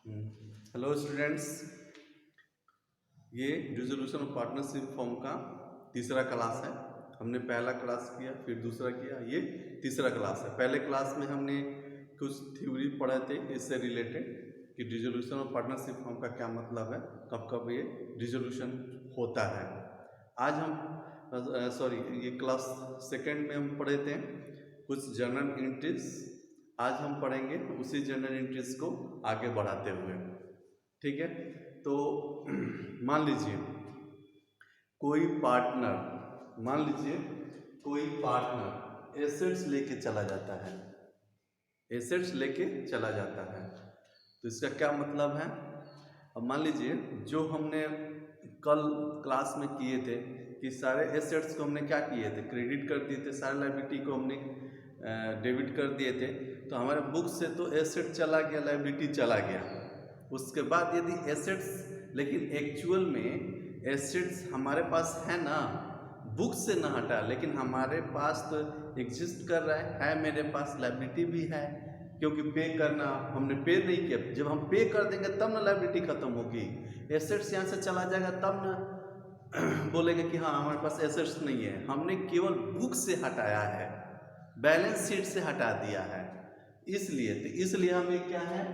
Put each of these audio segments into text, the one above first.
Hello students, ये resolution of partnership form का तीसरा क्लास है। हमने पहला क्लास किया, फिर दूसरा किया, ये तीसरा क्लास है। पहले क्लास में हमने कुछ थ्योरी पढ़े थे इससे रिलेटेड कि रिजोल्यूशन ऑफ पार्टनरशिप फॉर्म का क्या मतलब है, कब कब ये रिजोल्यूशन होता है। आज हम ये क्लास सेकेंड में हम पढ़े थे कुछ जर्नल एंट्रीज। आज हम पढ़ेंगे उसी जर्नल एंट्रीज को आगे बढ़ाते हुए, ठीक है। तो मान लीजिए कोई पार्टनर एसेट्स लेके चला जाता है, तो इसका क्या मतलब है। अब मान लीजिए जो हमने कल क्लास में किए थे कि सारे एसेट्स को हमने क्या किए थे, क्रेडिट कर दिए थे, सारे लायबिलिटी को हमने डेबिट कर दिए थे। तो हमारे बुक से तो एसेट चला गया, लायबिलिटी चला गया। उसके बाद यदि एसेट्स, लेकिन एक्चुअल में एसेट्स हमारे पास है ना, बुक से ना हटा, लेकिन हमारे पास तो एग्जिस्ट कर रहा है मेरे पास लायबिलिटी भी है, क्योंकि पे करना हमने पे नहीं किया। जब हम पे कर देंगे तब ना लायबिलिटी खत्म होगी। एसेट्स यहाँ से चला जाएगा तब ना बोलेंगे कि हाँ हमारे पास एसेट्स नहीं है। हमने केवल बुक से हटाया है, बैलेंस शीट से हटा दिया है। इसलिए हमें क्या है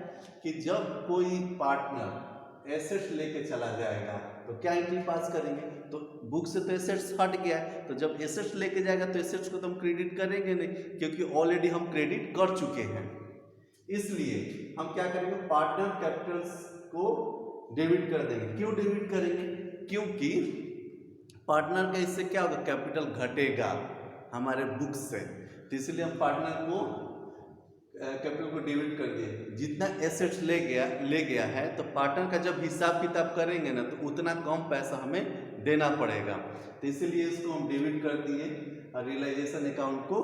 कि जब कोई पार्टनर एसेट्स लेके चला जाएगा तो क्या एंट्री पास करेंगे। तो बुक से तो एसेट्स हट गया है, तो जब एसेट्स लेके जाएगा तो एसेट्स को तो हम क्रेडिट करेंगे नहीं, क्योंकि ऑलरेडी हम क्रेडिट कर चुके हैं। इसलिए हम क्या करेंगे, पार्टनर कैपिटल्स को डेबिट कर देंगे। क्यों डेबिट करेंगे, क्योंकि पार्टनर का इससे क्या होगा, कैपिटल घटेगा हमारे बुक से। तो इसलिए हम पार्टनर को कैपिटल को डेबिट कर दिए। जितना एसेट्स ले गया है, तो पार्टनर का जब हिसाब किताब करेंगे ना तो उतना कम पैसा हमें देना पड़ेगा। तो इसीलिए इसको हम डेबिट कर दिए और रियलाइजेशन अकाउंट को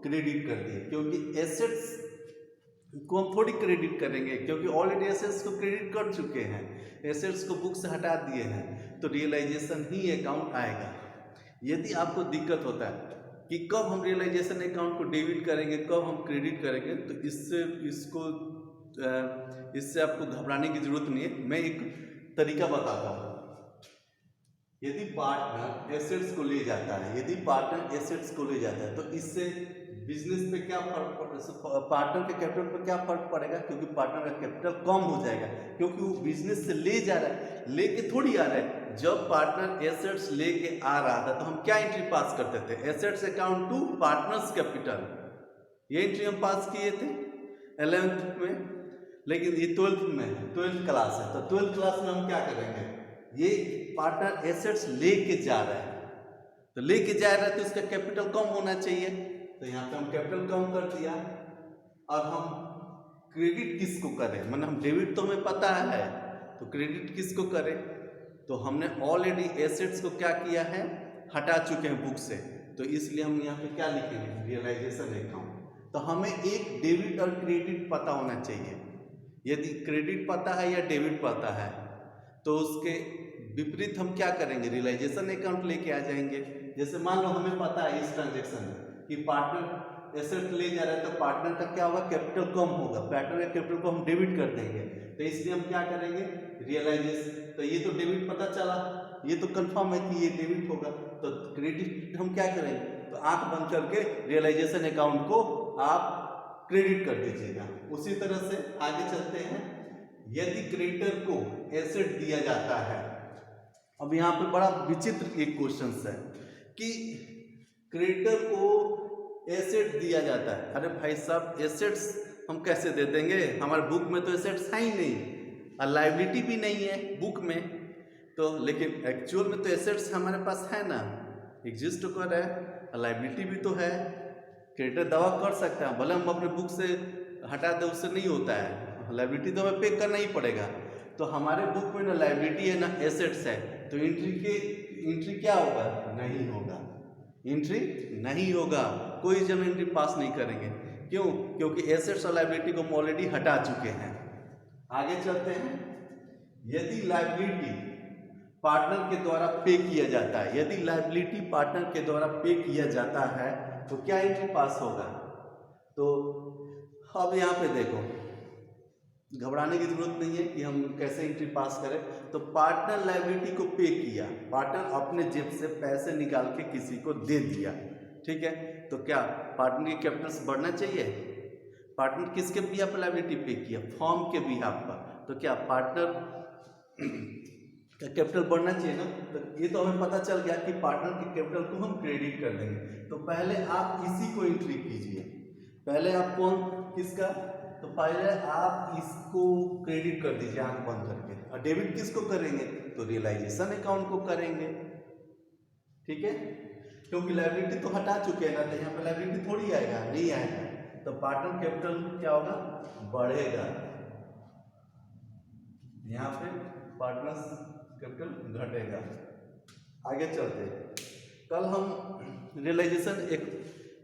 क्रेडिट कर दिए, क्योंकि एसेट्स को हम थोड़ी क्रेडिट करेंगे, क्योंकि ऑलरेडी एसेट्स को क्रेडिट कर चुके हैं, एसेट्स को बुक से हटा दिए हैं, तो रियलाइजेशन ही अकाउंट आएगा। यदि आपको दिक्कत होता है कि कब हम रियलाइजेशन अकाउंट को डेबिट करेंगे, कब हम क्रेडिट करेंगे, तो इससे आपको घबराने की जरूरत नहीं है। मैं एक तरीका बताता हूँ। यदि पार्टनर एसेट्स को ले जाता है, तो इससे बिजनेस पे क्या फर्क पड़ेगा, पार्टनर के कैपिटल पर क्या फर्क पड़ेगा, क्योंकि पार्टनर का कैपिटल कम हो जाएगा, क्योंकि वो बिजनेस से ले जा रहा है, लेके थोड़ी आ रहा है। जब पार्टनर एसेट्स लेके आ रहा था तो हम क्या एंट्री पास करते थे, assets account to partners capital. ये एंट्री हम पास किए थे 11th में, लेकिन ये 12th में है, 12th क्लास है। तो 12th क्लास में हम क्या करेंगे, ये पार्टनर एसेट्स लेके जा रहा है, तो लेके जा रहा है तो इसका कैपिटल कम होना चाहिए, तो यहाँ पे हम कैपिटल कम कर दिया। अब हम क्रेडिट किसको करें, मतलब हम डेबिट तो हमें पता है, तो क्रेडिट किसको करें। तो हमने ऑलरेडी एसेट्स को क्या किया है, हटा चुके हैं बुक से, तो इसलिए हम यहाँ पे क्या लिखेंगे, रियलाइजेशन अकाउंट। तो हमें एक डेबिट और क्रेडिट पता होना चाहिए। यदि क्रेडिट पता है या डेबिट पता है, तो उसके विपरीत हम क्या करेंगे, रियलाइजेशन अकाउंट लेके आ जाएंगे। जैसे मान लो हमें पता है इस ट्रांजेक्शन में कि पार्टनर एसेट ले जा रहा है, तो पार्टनर का क्या होगा, कैपिटल कम होगा, पार्टनर के कैपिटल को हम डेबिट कर देंगे। तो इसलिए हम क्या करेंगे, रियलाइजेशन। तो ये तो डेबिट पता चला, ये तो कंफर्म है कि ये डेबिट होगा, तो क्रेडिट हम क्या करेंगे, तो आंख बंद करके रियलाइजेशन अकाउंट को आप क्रेडिट कर दीजिएगा। उसी तरह से आगे चलते हैं। यदि क्रेडिटर को एसेट दिया जाता है, अब यहाँ पे बड़ा विचित्र एक क्वेश्चन है कि क्रेडिटर को एसेट दिया जाता है। अरे भाई साहब, एसेट्स हम कैसे दे देंगे, हमारे बुक में तो एसेट्स है ही नहीं और लायबिलिटी भी नहीं है बुक में। तो लेकिन एक्चुअल में तो एसेट्स हमारे पास है ना, एग्जिस्ट कर रहा है, लायबिलिटी भी तो है। क्रेडिटर दावा कर सकता है, भले हम अपने बुक से हटा दे, उससे नहीं होता है, लायबिलिटी तो हमें पे करना ही पड़ेगा। तो हमारे बुक में ना लायबिलिटी है ना एसेट्स है, तो एंट्री क्या होगा, एंट्री नहीं होगा, कोई जब एंट्री पास नहीं करेंगे। क्यों, क्योंकि एसेट्स और लायबिलिटी को हम ऑलरेडी हटा चुके हैं। आगे चलते हैं। यदि लायबिलिटी पार्टनर के द्वारा पे किया जाता है, यदि लायबिलिटी पार्टनर के द्वारा पे किया जाता है तो क्या एंट्री पास होगा। तो अब यहाँ पे देखो, घबराने की जरूरत नहीं है कि हम कैसे एंट्री पास करें। तो पार्टनर लायबिलिटी को पे किया, पार्टनर अपने जेब से पैसे निकाल के किसी को दे दिया, ठीक है। तो क्या पार्टनर की कैपिटल्स बढ़ना चाहिए? पार्टनर किसके बिहाफ पर लायबिलिटी पे किया? फर्म के बिहाफ पर। तो क्या पार्टनर का कैपिटल बढ़ना चाहिए ना। तो ये तो हमें पता चल गया कि पार्टनर के कैपिटल को हम क्रेडिट कर देंगे। तो पहले आप इसी को एंट्री कीजिए। पहले आप कौन किसका? तो पहले आप इसको क्रेडिट कर दीजिए आंख बंद करके, और डेबिट किसको करेंगे? तो रियलाइजेशन अकाउंट को करेंगे, ठीक है। क्योंकि लायबिलिटी तो हटा चुके हैं ना, तो यहाँ पर लायबिलिटी थोड़ी आएगा, नहीं आएगा। तो पार्टनर कैपिटल क्या होगा? बढ़ेगा। यहाँ पे पार्टनर्स कैपिटल घटेगा। आगे चलते, कल हम रियलाइजेशन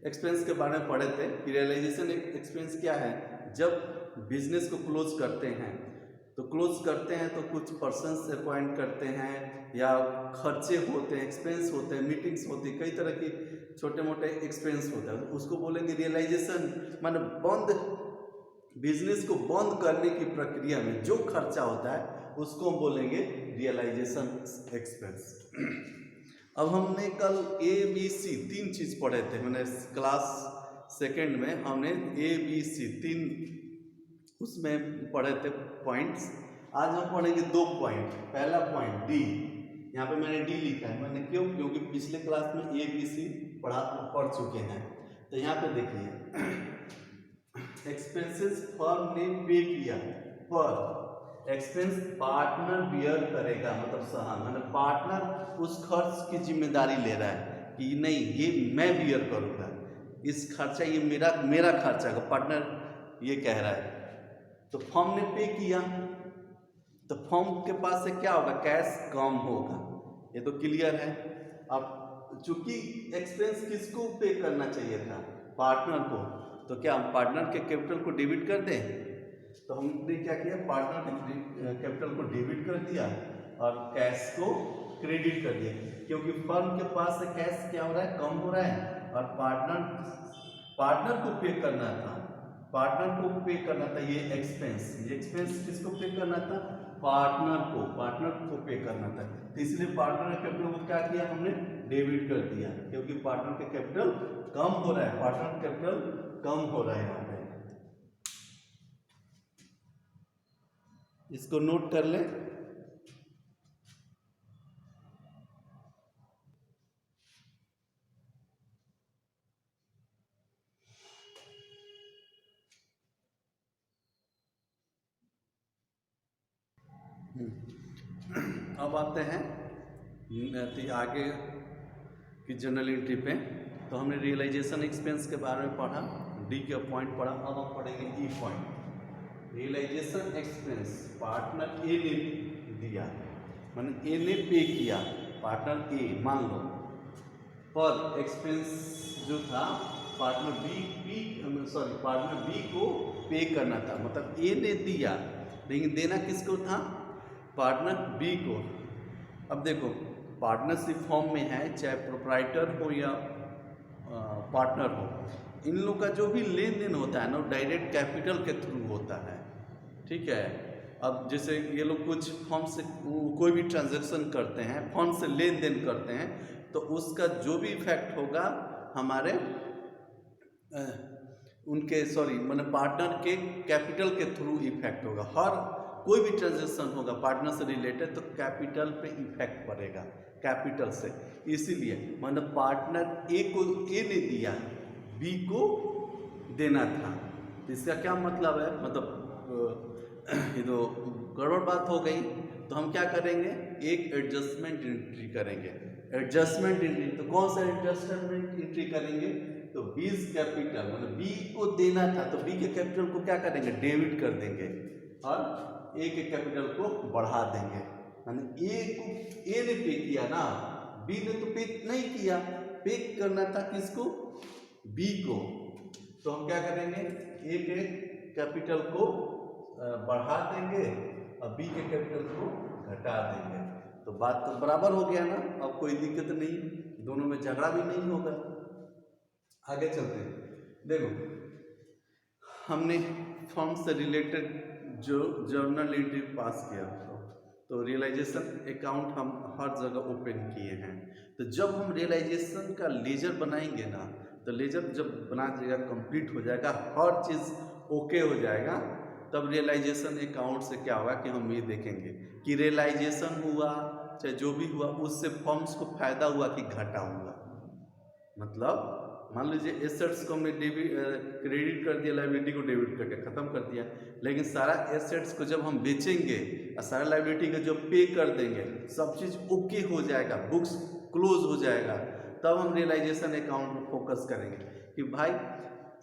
एक्सपेंस के बारे में पढ़े थे कि रियलाइजेशन एक्सपेंस क्या है। जब बिजनेस को क्लोज करते हैं तो कुछ पर्सन से अपॉइंट करते हैं, या खर्चे होते हैं, एक्सपेंस होते हैं, मीटिंग्स होती है, कई तरह की छोटे मोटे एक्सपेंस होते हैं, तो उसको बोलेंगे रियलाइजेशन। माने बिजनेस को बंद करने की प्रक्रिया में जो खर्चा होता है उसको हम बोलेंगे रियलाइजेशन एक्सपेंस। अब हमने कल ABC 3 चीज पढ़े थे, मैंने क्लास सेकेंड में हमने ABC 3 उसमें पढ़े थे पॉइंट्स। आज हम पढ़ेंगे 2 पॉइंट। पहला पॉइंट डी, यहाँ पे मैंने डी लिखा है, मैंने क्यों? क्योंकि पिछले क्लास में ABC पढ़ चुके हैं। तो यहाँ पे देखिए एक्सपेंसेस फर्म ने पे किया, पर एक्सपेंस पार्टनर बियर करेगा, मतलब मतलब पार्टनर उस खर्च की जिम्मेदारी ले रहा है कि नहीं ये मैं बियर करूँगा, इस खर्चा ये मेरा खर्चा है, पार्टनर ये कह रहा है। तो फर्म ने पे किया, तो फर्म के पास से क्या होगा? कैश कम होगा, ये तो क्लियर है। अब चूंकि एक्सपेंस किसको पे करना चाहिए था? पार्टनर को। तो क्या हम पार्टनर के कैपिटल को डेबिट कर दें? तो हमने क्या किया? पार्टनर के कैपिटल को डेबिट कर दिया और कैश को क्रेडिट कर दिया, क्योंकि फर्म के पास से कैश क्या हो रहा है? कम हो रहा है, और पार्टनर को पे करना था, ये एक्सपेंस किसको पे करना था? पार्टनर को पे करना था। तो इसलिए पार्टनर के कैपिटल को क्या किया? हमने डेबिट कर दिया, क्योंकि पार्टनर के कैपिटल कम हो रहा है, यहाँ पे। इसको नोट कर लें। अब आते हैं आगे की जनरल एंट्री पे। तो हमने रियलाइजेशन एक्सपेंस के बारे में पढ़ा, डी का पॉइंट पढ़ा। अब हम पढ़ेंगे E point. Realisation expense partner A ने दिया, माने ए ने पे किया, पार्टनर ए मान लो, पर एक्सपेंस जो था पार्टनर बी को पे करना था। मतलब ए ने दिया, लेकिन देना किसको था? पार्टनर बी को। अब देखो पार्टनरशिप फॉर्म में है, चाहे प्रोप्राइटर हो या पार्टनर हो, इन लोग का जो भी लेन देन होता है ना, डायरेक्ट कैपिटल के थ्रू होता है, ठीक है। अब जैसे ये लोग कुछ फॉर्म से कोई भी ट्रांजैक्शन करते हैं, फॉर्म से लेन देन करते हैं, तो उसका जो भी इफेक्ट होगा हमारे मैंने पार्टनर के कैपिटल के थ्रू इफेक्ट होगा। हर कोई भी ट्रांजैक्शन होगा पार्टनर से रिलेटेड तो कैपिटल पे इफेक्ट पड़ेगा, कैपिटल से। इसीलिए मतलब पार्टनर ए ने दिया, बी को देना था। इसका क्या मतलब है? मतलब ये तो गड़बड़ बात हो गई। तो हम क्या करेंगे? एक एडजस्टमेंट एंट्री करेंगे। एडजस्टमेंट एंट्री, तो कौन सा एडजस्टमेंट एंट्री करेंगे? तो बीज कैपिटल, मतलब बी को देना था तो बी के कैपिटल को क्या करेंगे? डेबिट कर देंगे, और ए के कैपिटल को बढ़ा देंगे। यानी ए ने पे किया ना, बी ने तो पे नहीं किया, पे करना था किसको? बी को। तो हम क्या करेंगे? ए के कैपिटल को बढ़ा देंगे और बी के कैपिटल को घटा देंगे। तो बात तो बराबर हो गया ना, अब कोई दिक्कत नहीं, दोनों में झगड़ा भी नहीं होगा। आगे चलते हैं। देखो हमने फर्म से रिलेटेड जो जर्नल एंट्री पास किया तो रियलाइजेशन अकाउंट हम हर जगह ओपन किए हैं। तो जब हम रियलाइजेशन का लेजर बनाएंगे ना, तो लेजर जब बना जाएगा, कंप्लीट हो जाएगा, हर चीज़ ओके हो जाएगा, तब रियलाइजेशन अकाउंट से क्या होगा कि हम ये देखेंगे कि रियलाइजेशन हुआ चाहे जो भी हुआ उससे फर्म्स को फायदा हुआ कि घाटा हुआ। मतलब मान लीजिए एसेट्स को हमने क्रेडिट कर दिया, लाइबिलिटी को डेबिट करके ख़त्म कर दिया, लेकिन सारा एसेट्स को जब हम बेचेंगे और सारा लाइबिलिटी को जब पे कर देंगे, सब चीज़ ओके हो जाएगा, बुक्स क्लोज हो जाएगा, तब हम रियलाइजेशन अकाउंट में फोकस करेंगे कि भाई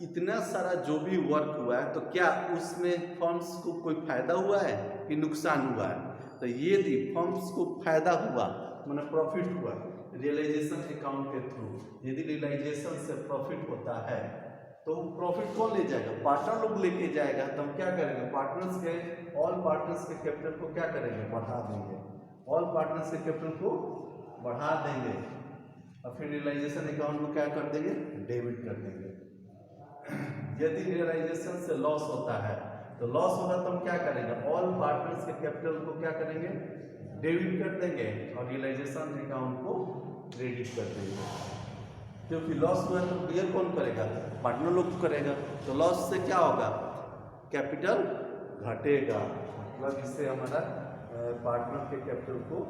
इतना सारा जो भी वर्क हुआ है तो क्या उसमें फर्म्स को कोई फायदा हुआ है कि नुकसान हुआ है। तो यदि फर्म्स को फायदा हुआ माने प्रॉफिट हुआ रियलाइजेशन अकाउंट के थ्रू, यदि रियलाइजेशन से प्रॉफिट होता है तो प्रॉफिट कौन ले जाएगा, पार्टनर लोग लेके जाएगा। तो हम क्या करेंगे, पार्टनर्स के ऑल पार्टनर्स के कैपिटल को क्या करेंगे, बढ़ा देंगे, ऑल पार्टनर्स के कैपिटल को बढ़ा देंगे और फिर रियलाइजेशन अकाउंट में क्या कर देंगे, डेबिट कर देंगे। यदि रियलाइजेशन से लॉस होता है तो लॉस होगा तो हम क्या करेंगे, ऑल पार्टनर्स के कैपिटल को क्या करेंगे, डेबिट कर देंगे और रियलाइजेशन अकाउंट को क्रेडिट कर देंगे। क्योंकि लॉस हुआ तो क्लियर कौन करेगा, पार्टनर लोग करेगा। तो लॉस से क्या होगा, कैपिटल घटेगा, मतलब इससे हमारा पार्टनर के कैपिटल को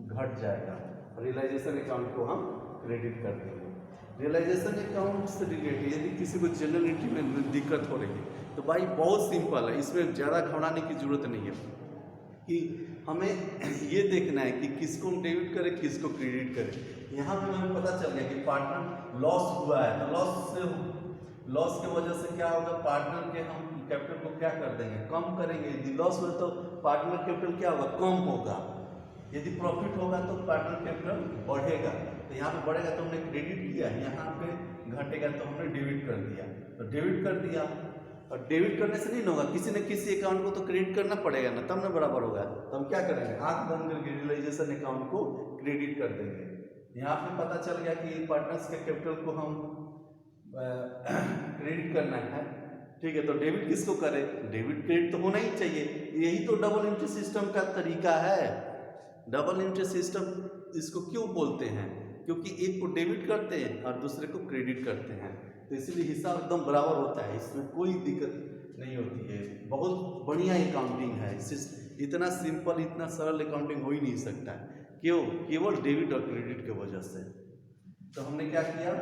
घट जाएगा, रियलाइजेशन अकाउंट को हम क्रेडिट कर देंगे। रियलाइजेशन अकाउंट से रिलेटेड यदि किसी को जनरल एंट्री में दिक्कत हो रही है तो भाई बहुत सिंपल है, इसमें ज़्यादा घबराने की जरूरत नहीं है कि हमें ये देखना है कि किसको हम डेबिट करें किसको क्रेडिट करें। यहाँ पे हमें पता चल गया कि पार्टनर लॉस हुआ है तो लॉस के वजह से क्या होगा, पार्टनर के हम कैपिटल को क्या कर देंगे, कम करेंगे। यदि लॉस हुआ तो पार्टनर कैपिटल क्या होगा, कम होगा। यदि प्रॉफिट होगा तो पार्टनर कैपिटल बढ़ेगा। तो यहाँ पे बढ़ेगा तो हमने क्रेडिट किया, यहाँ पे घटेगा तो हमने डेबिट कर दिया। तो डेबिट कर दिया और डेबिट करने से नहीं होगा, किसी न किसी अकाउंट को तो क्रेडिट करना पड़ेगा ना, तब ना बराबर होगा। तो हम क्या करेंगे, आंख बंद करके रियलाइजेशन अकाउंट को क्रेडिट कर देंगे। यहाँ पे पता चल गया कि पार्टनर्स के कैपिटल को हम क्रेडिट करना है, ठीक है। तो डेबिट किसको करें, डेबिट क्रेडिट तो होना ही चाहिए। यही तो डबल एंट्री सिस्टम का तरीका है। डबल एंट्री सिस्टम इसको क्यों बोलते हैं, क्योंकि एक को डेबिट करते हैं और दूसरे को क्रेडिट करते हैं, तो इसीलिए हिसाब एकदम बराबर होता है, इसमें कोई दिक्कत नहीं होती है। बहुत बढ़िया अकाउंटिंग है, इतना सिंपल इतना सरल अकाउंटिंग हो ही नहीं सकता है, क्यों, केवल डेबिट और क्रेडिट की वजह से। तो हमने क्या किया,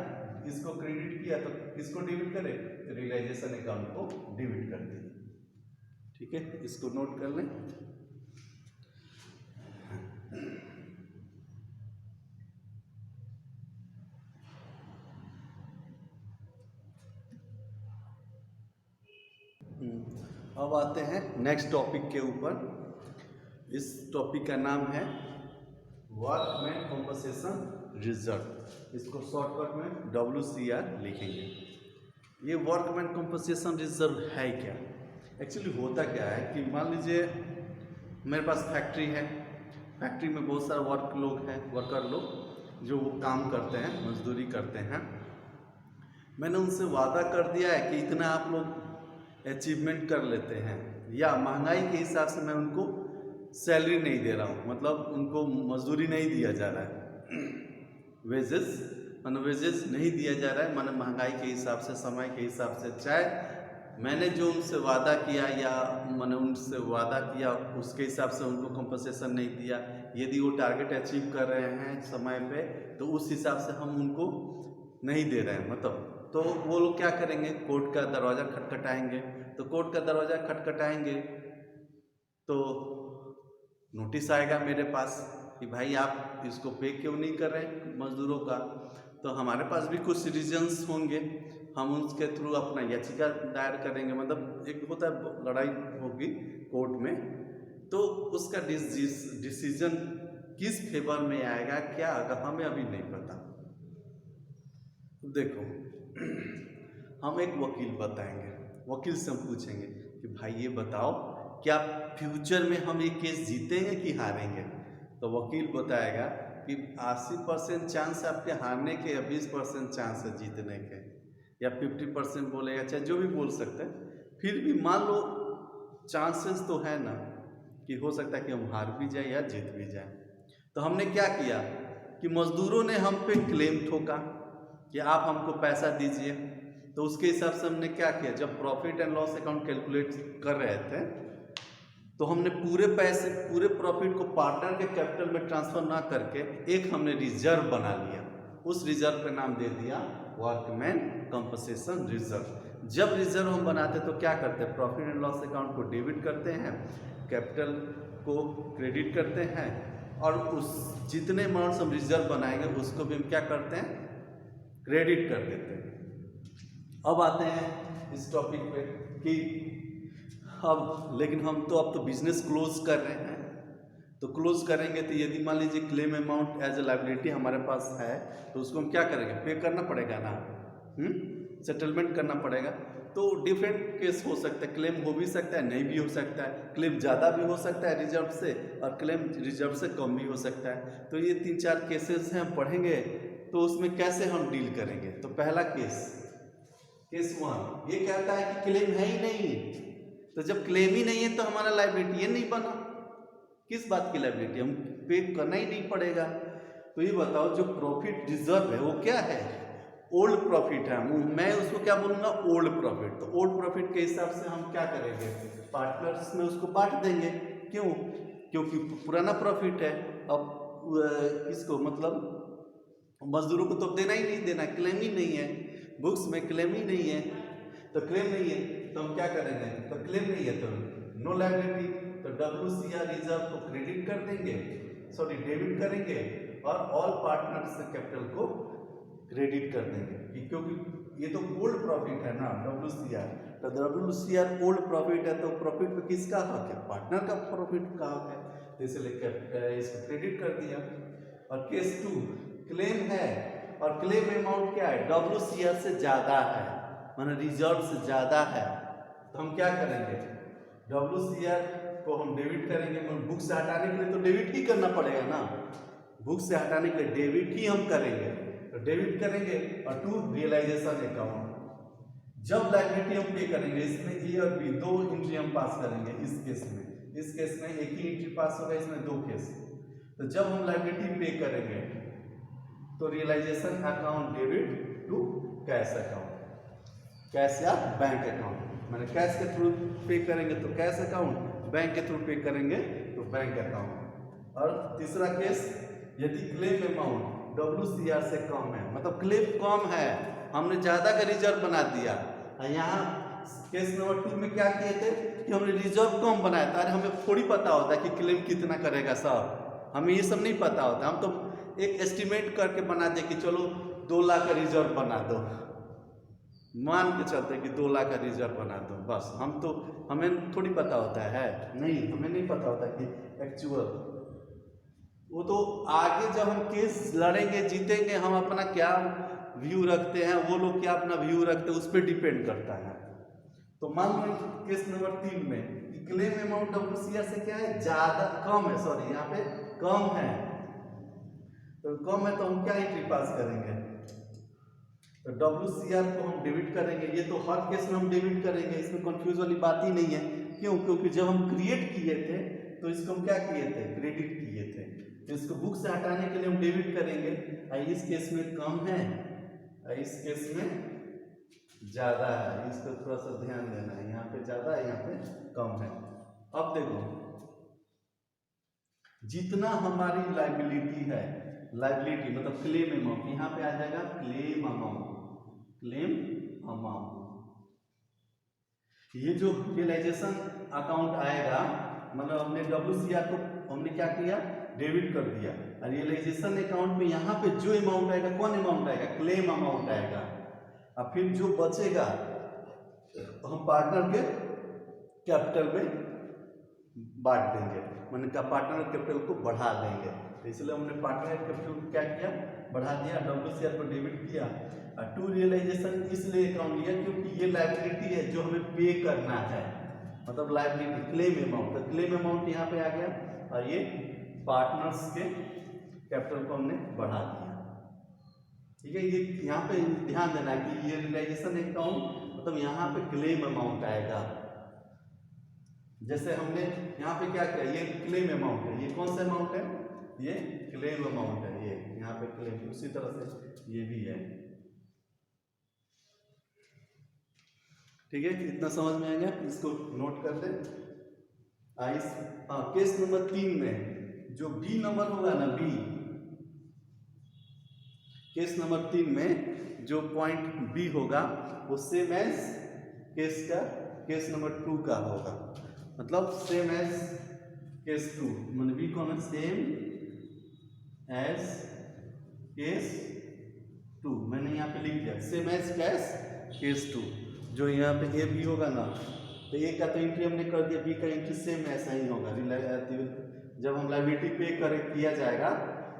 इसको क्रेडिट किया तो किसको डेबिट करें, तो रियलाइजेशन अकाउंट को डेबिट कर दिया, ठीक है। इसको नोट कर लें। अब आते हैं नेक्स्ट टॉपिक के ऊपर। इस टॉपिक का नाम है वर्कमैन कॉम्पनसेशन रिजर्व। इसको शॉर्टकट में WCR लिखेंगे। ये वर्कमैन कॉम्पनसेशन रिजर्व है क्या, एक्चुअली होता क्या है कि मान लीजिए मेरे पास फैक्ट्री है, फैक्ट्री में बहुत सारे वर्कर लोग जो काम करते हैं, मजदूरी करते हैं। मैंने उनसे वादा कर दिया है कि इतना आप लोग अचीवमेंट कर लेते हैं, या महंगाई के हिसाब से मैं उनको सैलरी नहीं दे रहा हूँ, मतलब उनको मजदूरी नहीं दिया जा रहा है, वेजेस नहीं दिया जा रहा है, माने महंगाई के हिसाब से, समय के हिसाब से। चाहे मैंने जो उनसे वादा किया या मैंने उनसे वादा किया उसके हिसाब से उनको कंपनसेशन नहीं दिया, यदि वो टारगेट अचीव कर रहे हैं समय पे तो उस हिसाब से हम उनको नहीं दे रहे हैं, मतलब तो वो लोग क्या करेंगे, कोर्ट का दरवाज़ा खटखटाएंगे। तो कोर्ट का दरवाज़ा खटखटाएंगे तो नोटिस आएगा मेरे पास कि भाई आप इसको पे क्यों नहीं कर रहे मजदूरों का। तो हमारे पास भी कुछ रीजंस होंगे, हम उसके थ्रू अपना याचिका दायर करेंगे, मतलब एक होता है लड़ाई होगी कोर्ट में, तो उसका डिसीजन किस फेवर में आएगा क्या आएगा हमें अभी नहीं पता। देखो हम एक वकील बताएंगे, वकील से हम पूछेंगे कि भाई ये बताओ क्या फ्यूचर में हम ये केस जीतेंगे कि हारेंगे। तो वकील बताएगा कि 80% चांस है आपके हारने के या 20% चांस है जीतने के, या 50% बोलेगा, चाहे जो भी बोल सकते हैं। फिर भी मान लो चांसेस तो है ना कि हो सकता है कि हम हार भी जाए या जीत भी जाए। तो हमने क्या किया कि मजदूरों ने हम पे क्लेम ठोका कि आप हमको पैसा दीजिए। तो उसके हिसाब से हमने क्या किया, जब profit and loss account calculate कर रहे थे तो हमने पूरे पैसे पूरे प्रॉफिट को पार्टनर के कैपिटल में ट्रांसफर ना करके एक हमने रिजर्व बना लिया। उस रिजर्व का नाम दे दिया वर्कमैन कंपनसेशन रिजर्व। जब रिजर्व हम बनाते तो क्या करते हैं, प्रॉफिट एंड लॉस अकाउंट को डेबिट करते हैं, कैपिटल को क्रेडिट करते हैं, और उस जितने अमाउंट्स हम रिजर्व बनाएंगे उसको भी हम क्या करते हैं, क्रेडिट कर देते हैं। अब आते हैं इस टॉपिक पे कि अब लेकिन हम तो बिजनेस क्लोज कर रहे हैं, तो क्लोज करेंगे तो यदि मान लीजिए claim amount as a liability हमारे पास है तो उसको हम क्या करेंगे, पे करना पड़ेगा ना, सेटलमेंट करना पड़ेगा। तो डिफरेंट केस हो सकता है, क्लेम हो भी सकता है, नहीं भी हो सकता है, क्लेम ज़्यादा भी हो सकता है रिजर्व से और क्लेम रिजर्व से कम भी हो सकता है। तो ये 3-4 केसेस हैं, हम पढ़ेंगे तो उसमें कैसे हम डील करेंगे। तो पहला केस 1 ये कहता है कि क्लेम है ही नहीं। तो जब क्लेम ही नहीं है तो हमारा लायबिलिटी ये नहीं बना, किस बात की लायबिलिटी, हम पे करना ही नहीं पड़ेगा। तो ये बताओ जो प्रॉफिट रिजर्व है वो क्या है, ओल्ड प्रॉफिट है, मैं उसको क्या बोलूँगा, ओल्ड प्रॉफिट। तो ओल्ड प्रॉफिट के हिसाब से हम क्या करेंगे, पार्टनर्स में उसको बांट देंगे। क्यों, क्योंकि पुराना प्रॉफिट है। अब किसको, मतलब मजदूरों को तो देना ही नहीं देना, क्लेम ही नहीं है, बुक्स में क्लेम ही नहीं है। तो क्लेम नहीं है तो हम क्या करेंगे, तो क्लेम नहीं है तो नो लायबिलिटी, तो WCR रिजर्व को क्रेडिट कर देंगे, सॉरी डेबिट करेंगे, और ऑल पार्टनर्स कैपिटल को क्रेडिट कर देंगे, क्योंकि ये तो ओल्ड प्रॉफिट है ना WCR। तो WCR ओल्ड प्रॉफिट है तो प्रॉफिट पे किसका हक है, पार्टनर का प्रॉफिट का हक है, तो इसलिए इसको क्रेडिट कर दिया। और केस 2 क्लेम है और क्लेम अमाउंट क्या है, WCR से ज़्यादा है, माने रिजर्व से ज़्यादा है, तो हम क्या करेंगे, WCR को हम डेबिट करेंगे। बुक से हटाने के लिए तो डेबिट ही करना पड़ेगा ना, बुक से हटाने के लिए डेबिट ही हम करेंगे, तो डेबिट करेंगे। और 2 रियलाइजेशन अकाउंट, जब लायबिलिटी हम पे करेंगे, इसमें ए और बी 2 एंट्री हम पास करेंगे। इस केस में एक ही एंट्री पास होगा, इसमें 2 केस। तो जब हम लायबिलिटी पे करेंगे तो realisation account debit to cash account, cash या बैंक अकाउंट, मैंने कैश के थ्रू पे करेंगे तो कैश अकाउंट, बैंक के थ्रू पे करेंगे तो बैंक अकाउंट। और तीसरा केस, यदि क्लेम अमाउंट WCR से कम है, मतलब क्लेम कम है, हमने ज़्यादा का रिजर्व बना दिया। यहाँ केस नंबर 2 में क्या किए थे कि हमने रिजर्व कम बनाया था। अरे हमें थोड़ी पता होता है कि क्लेम कितना करेगा सर, हमें ये सब नहीं पता होता, हम तो एक एस्टिमेट करके बना दे कि चलो 2 लाख का रिजर्व बना दो, मान के चलते कि 2 लाख का रिजर्व बना दो, बस। हमें थोड़ी पता होता है, नहीं, हमें नहीं पता होता कि एक्चुअल, वो तो आगे जब हम केस लड़ेंगे जीतेंगे, हम अपना क्या व्यू रखते हैं, वो लोग क्या अपना व्यू रखते हैं, उस पर डिपेंड करता है। तो मान लो केस नंबर 3 में क्लेम अमाउंट WCR से क्या है, ज़्यादा, कम है, सॉरी यहाँ पे कम है, तो कम है तो हम क्या एंट्री पास करेंगे, तो WCR को हम डेबिट करेंगे। ये तो हर केस में हम डेबिट करेंगे, इसमें कंफ्यूज वाली बात ही नहीं है। क्यों, क्योंकि जब हम क्रिएट किए थे तो इसको हम क्या किए थे, क्रेडिट किए थे, तो इसको बुक से हटाने के लिए हम डेबिट करेंगे। इस केस में कम है, इस केस में ज़्यादा है, इसको थोड़ा सा ध्यान देना है, यहाँ पे ज़्यादा है, यहाँ पे कम है। अब देखो, जितना हमारी लायबिलिटी है, लायबिलिटी मतलब क्लेम अमाउंट, यहाँ पे आ जाएगा क्लेम अमाउंट, क्लेम अमाउंट, ये जो रियलाइजेशन अकाउंट आएगा, मतलब हमने WCR को हमने क्या किया, डेबिट कर दिया। रियलाइजेशन अकाउंट में यहाँ पे जो अमाउंट आएगा, कौन अमाउंट आएगा, क्लेम अमाउंट आएगा। और फिर जो बचेगा हम पार्टनर के कैपिटल में बांट देंगे, मैंने कहा पार्टनर कैपिटल को बढ़ा देंगे। तो इसलिए हमने पार्टनर कैपिटल को क्या किया, बढ़ा दिया, WCR को डेबिट किया। और 2 रियलाइजेशन इसलिए अकाउंट लिया क्योंकि ये लायबिलिटी है जो हमें पे करना है, मतलब लायबिलिटी क्लेम अमाउंट, तो क्लेम अमाउंट यहाँ पे आ गया, और ये पार्टनर्स के कैपिटल को हमने बढ़ा दिया। ठीक है, ये यहाँ पे ध्यान देना है कि ये रियलाइजेशन अकाउंट मतलब यहाँ पे क्लेम अमाउंट आएगा, जैसे हमने यहाँ पे क्या किया, ये क्लेम अमाउंट है, ये कौन सा अमाउंट है, ये क्लेम अमाउंट है, ये यहाँ पे क्लेम, उसी तरह से ये भी है। ठीक है, इतना समझ में आ गया, इसको नोट कर दे। केस नंबर 3 में जो बी नंबर होगा ना, बी केस नंबर 3 में जो पॉइंट बी होगा वो सेम एज केस नंबर 2 का होगा, मतलब सेम एज केस 2, मतलब बी कौन है, सेम एज केस 2, मैंने यहाँ पे लिख दिया सेम एज केस 2। जो यहाँ पे ए बी होगा ना, तो ए का तो एंट्री हमने कर दिया, बी का एंट्री सेम ऐसा ही होगा। जब हम लायबिलिटी पे किया जाएगा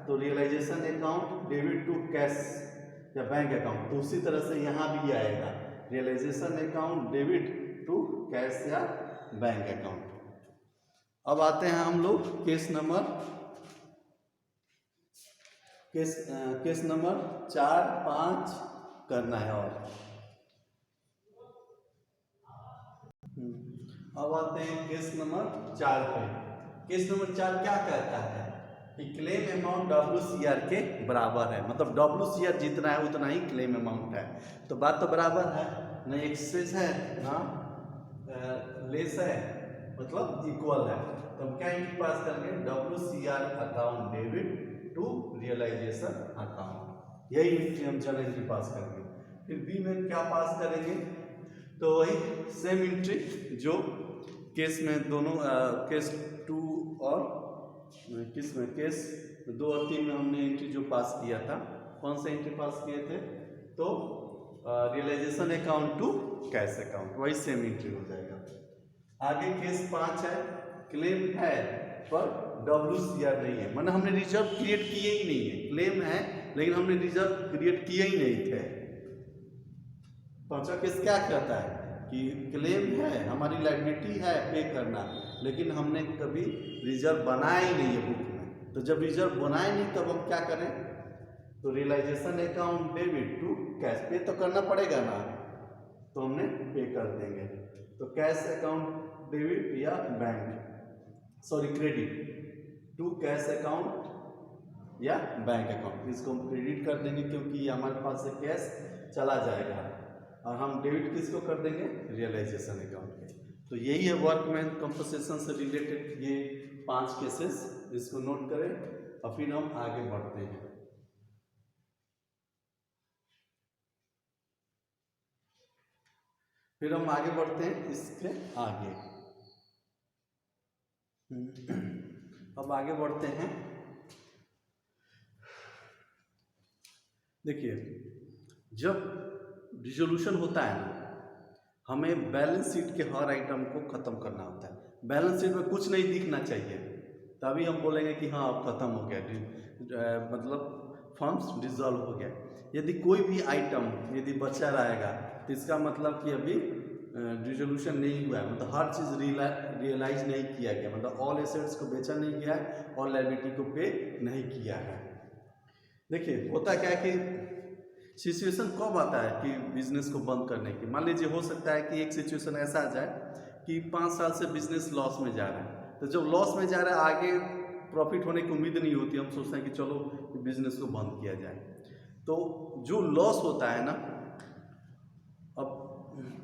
तो realisation account debit to cash या बैंक अकाउंट, तो उसी तरह से यहाँ भी आएगा, realisation account debit to cash या बैंक अकाउंट। अब आते हैं हम लोग केस नंबर 4, 5 करना है। और अब आते हैं केस नंबर 4 पे। केस नंबर 4 क्या कहता है कि क्लेम अमाउंट WCR के बराबर है, मतलब WCR जितना है उतना ही क्लेम अमाउंट है। तो बात तो बराबर है, ना एक्सेस है ना लेस है, मतलब इक्वल है। तो हम क्या एंट्री पास करेंगे, WCR account debit to realisation account, यही एंट्री हम चल एंट्री पास करेंगे। फिर बी में क्या पास करेंगे, तो वही सेम एंट्री जो केस में दोनों केस 2 और किस में केस 2 और 3 में हमने एंट्री जो पास किया था, कौन सा एंट्री पास किए थे, तो realisation account to cash account, वही सेम एंट्री हो जाएगा। आगे केस 5 है, क्लेम है पर WCR नहीं है, मतलब हमने रिजर्व क्रिएट किए ही नहीं है, क्लेम है लेकिन हमने रिजर्व क्रिएट किए ही नहीं थे। पांचवा केस क्या कहता है कि क्लेम है, हमारी लायबिलिटी है पे करना, लेकिन हमने कभी रिजर्व बनाया ही नहीं है बुक में। तो जब रिजर्व बनाए नहीं तब हम क्या करें, तो realisation account debit to cash, pay तो करना पड़ेगा ना, तो हमने पे कर देंगे। तो कैश अकाउंट डेबिट या क्रेडिट टू कैश अकाउंट या बैंक अकाउंट, इसको हम क्रेडिट कर देंगे क्योंकि हमारे पास से कैश चला जाएगा, और हम डेबिट किसको कर देंगे, रियलाइजेशन अकाउंट के। तो यही है वर्कमैन कंपनसेशन से रिलेटेड ये 5 केसेस, इसको नोट करें और फिर हम आगे बढ़ते हैं। फिर हम आगे बढ़ते हैं इसके आगे। अब आगे बढ़ते हैं, देखिए जब रिजोल्यूशन होता है ना, हमें बैलेंस शीट के हर आइटम को खत्म करना होता है। बैलेंस शीट में कुछ नहीं दिखना चाहिए, तभी हम बोलेंगे कि हाँ अब खत्म हो गया, मतलब फर्म्स डिसॉल्व हो गया। यदि कोई भी आइटम यदि बचा रहेगा तो इसका मतलब कि अभी रिजोल्यूशन नहीं हुआ है, मतलब हर चीज़ रियलाइज नहीं किया गया, मतलब ऑल एसेट्स को बेचा नहीं गया है और लायबिलिटी को पे नहीं किया है। देखिए होता क्या है कि सिचुएशन कब आता है कि बिजनेस को बंद करने की, मान लीजिए हो सकता है कि एक सिचुएशन ऐसा आ जाए कि 5 साल से बिजनेस लॉस में जा रहा है, तो जब लॉस में जा रहा है आगे प्रॉफिट होने की उम्मीद नहीं होती, हम सोचते हैं कि चलो बिजनेस को बंद किया जाए। तो जो लॉस होता है ना, अब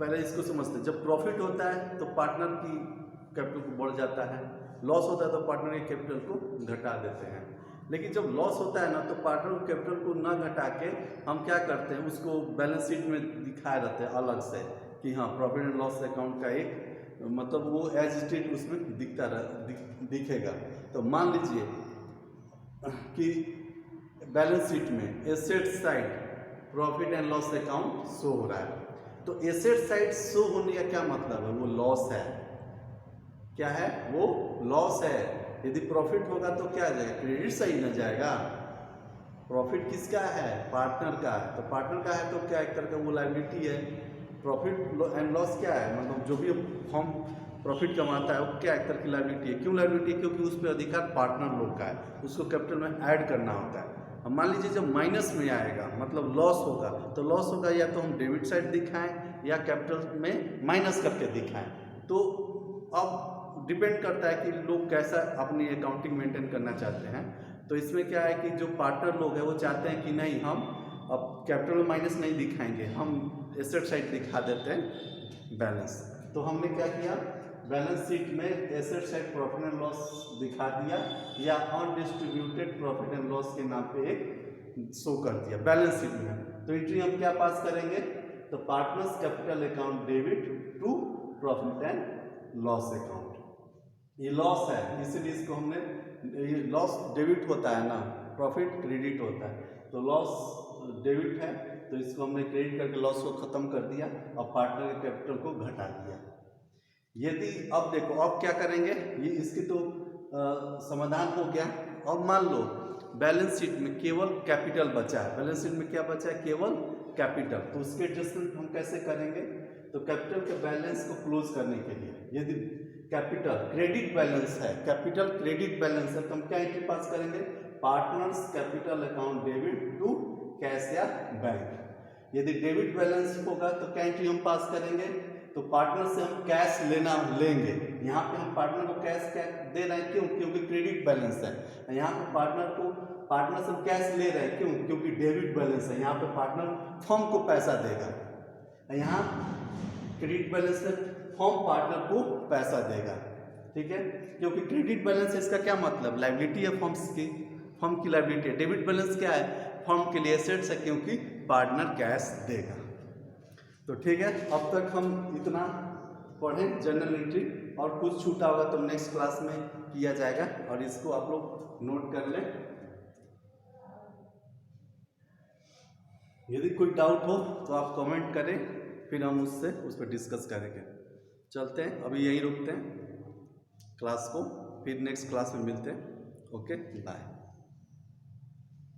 पहले इसको समझते हैं, जब प्रॉफिट होता है तो पार्टनर की कैपिटल को बढ़ जाता है, लॉस होता है तो पार्टनर के कैपिटल को घटा देते हैं। लेकिन जब लॉस होता है ना तो पार्टनर कैपिटल को ना घटा के हम क्या करते हैं, उसको बैलेंस शीट में दिखाए रहते हैं अलग से कि हाँ प्रॉफिट एंड लॉस अकाउंट का एक, मतलब वो एज इट इज उसमें दिखेगा। तो मान लीजिए कि बैलेंस शीट में asset side profit and loss account show हो रहा है, तो एसेट साइड शो होने का क्या मतलब है, वो लॉस है। क्या है, वो लॉस है। यदि प्रॉफिट होगा तो क्या जाएगा, क्रेडिट सही न जाएगा। प्रॉफिट किसका है, पार्टनर का है, तो पार्टनर का है तो क्या एक तरह का वो लायबिलिटी है। प्रॉफिट एंड लॉस क्या है, मतलब जो भी फर्म प्रॉफिट कमाता है वो क्या एक तरह की लायबिलिटी है। क्यों लायबिलिटी है, क्योंकि उस पर अधिकार पार्टनर लोग का है, उसको कैपिटल में ऐड करना होता है। अब मान लीजिए जब माइनस में आएगा मतलब लॉस होगा, तो लॉस होगा या तो हम डेबिट साइड दिखाएं या कैपिटल में माइनस करके दिखाएं। तो अब डिपेंड करता है कि लोग कैसा अपनी अकाउंटिंग मेंटेन करना चाहते हैं। तो इसमें क्या है कि जो पार्टनर लोग हैं वो चाहते हैं कि नहीं, हम अब कैपिटल माइनस नहीं दिखाएंगे, हम एसेट साइड दिखा देते हैं बैलेंस। तो हमने क्या किया, बैलेंस शीट में asset side profit and loss दिखा दिया या अनडिस्ट्रीब्यूटेड प्रॉफिट एंड लॉस के नाम पे एक शो कर दिया बैलेंस शीट में। तो एंट्री हम क्या पास करेंगे, तो partners capital account debit to profit and loss account. ये लॉस है इसलिए इसको हमने, ये लॉस डेबिट होता है ना, प्रॉफिट क्रेडिट होता है, तो लॉस डेबिट है तो इसको हमने क्रेडिट करके लॉस को खत्म कर दिया और पार्टनर के कैपिटल को घटा दिया। यदि अब देखो अब क्या करेंगे, ये इसकी तो समाधान हो गया। अब मान लो बैलेंस शीट में केवल कैपिटल बचा है, बैलेंस शीट में क्या बचा है, केवल कैपिटल, तो उसके एडजस्टमेंट हम कैसे करेंगे, तो कैपिटल के बैलेंस को क्लोज करने के लिए यदि कैपिटल क्रेडिट बैलेंस है, कैपिटल क्रेडिट बैलेंस है, तो हम क्या एंट्री पास करेंगे, partners capital account debit to cash या बैंक। यदि डेबिट बैलेंस होगा तो क्या एंट्री हम पास करेंगे, तो पार्टनर से हम कैश लेंगे। यहाँ पे हम पार्टनर को कैश दे रहे हैं, क्यों, क्योंकि क्रेडिट बैलेंस है। यहाँ पे पार्टनर से हम कैश ले रहे हैं, क्यों, क्योंकि डेबिट बैलेंस है। यहाँ पे पार्टनर फर्म को पैसा देगा, यहाँ क्रेडिट बैलेंस है, फर्म पार्टनर को पैसा देगा, ठीक है। क्योंकि क्रेडिट बैलेंस है, इसका क्या मतलब, लायबिलिटी है फर्म की लायबिलिटी है। डेबिट बैलेंस क्या है, फर्म के लिए एसेट्स है, क्योंकि पार्टनर कैश देगा। तो ठीक है, अब तक हम इतना पढ़ें जनरल एंट्री, और कुछ छूटा होगा तो नेक्स्ट क्लास में किया जाएगा, और इसको आप लोग नोट कर लें। यदि कोई डाउट हो तो आप कमेंट करें, फिर हम उस पर डिस्कस करेंगे। चलते हैं, अभी यहीं रुकते हैं क्लास को, फिर नेक्स्ट क्लास में मिलते हैं। Okay, bye.